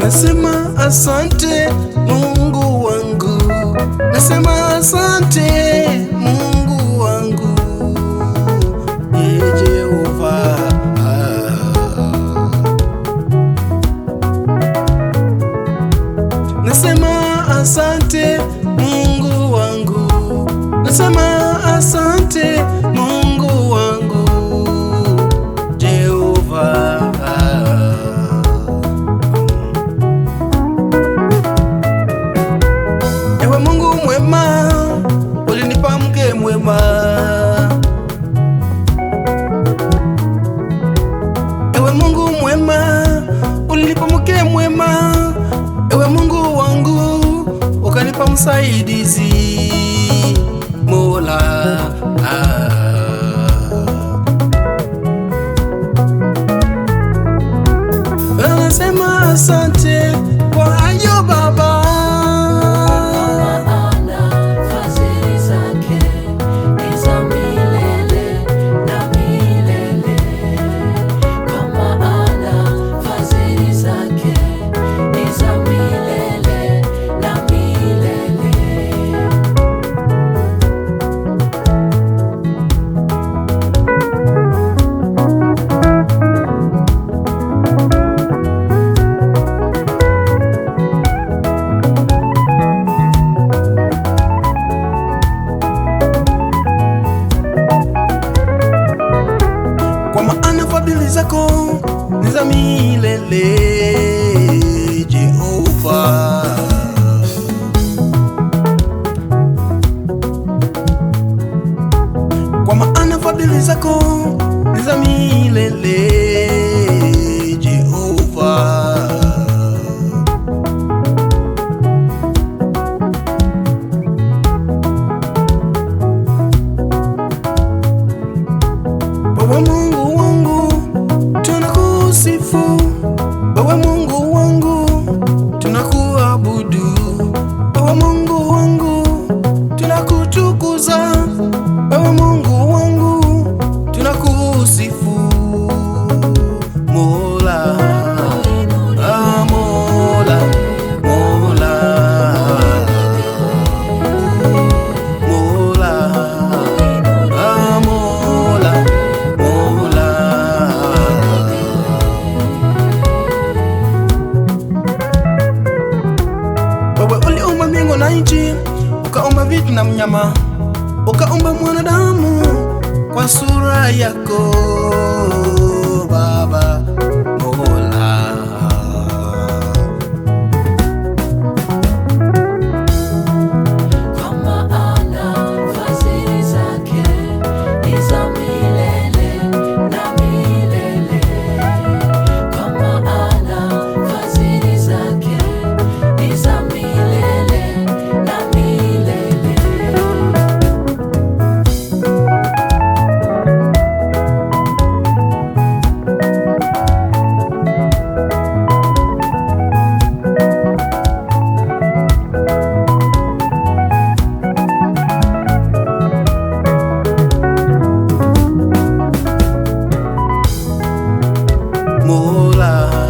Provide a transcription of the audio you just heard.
Nasema asante Mungu wangu, nasema asante Mungu wangu, Jehova. Nasema asante Mungu wangu, nasema asante Mungu wangu, Jehova. Ewe Mungu mwema, ulinipa mke mwema. Ewe Mungu mwema, ulinipa mke mwema. Ewe Mungu wangu, ukanipa msaidizi, Mola. Nasema asante kwa hayo Baba. Kwa maana fadhili zako ni za milele, Jehova. Kwa maana fadhili zako ni za milele, Jehova. Baba Mungu wangu, tunakusifu. Baba Mungu wangu, tunakuabudu. Baba Mungu wangu, tunakutukuza. Baba Mungu wangu, tunakusifu. Mola, Mola, Mola, Mola, Mola. Wewe uliumba mbingu na nchi, ukaumba vitu na mnyama, ukaumba mwanadamu kwa sura yako Baba Mola. Kwa maana fadhili zake ni za milele na milele. Kwa maana fadhili zake ni za milele na milele. Mola.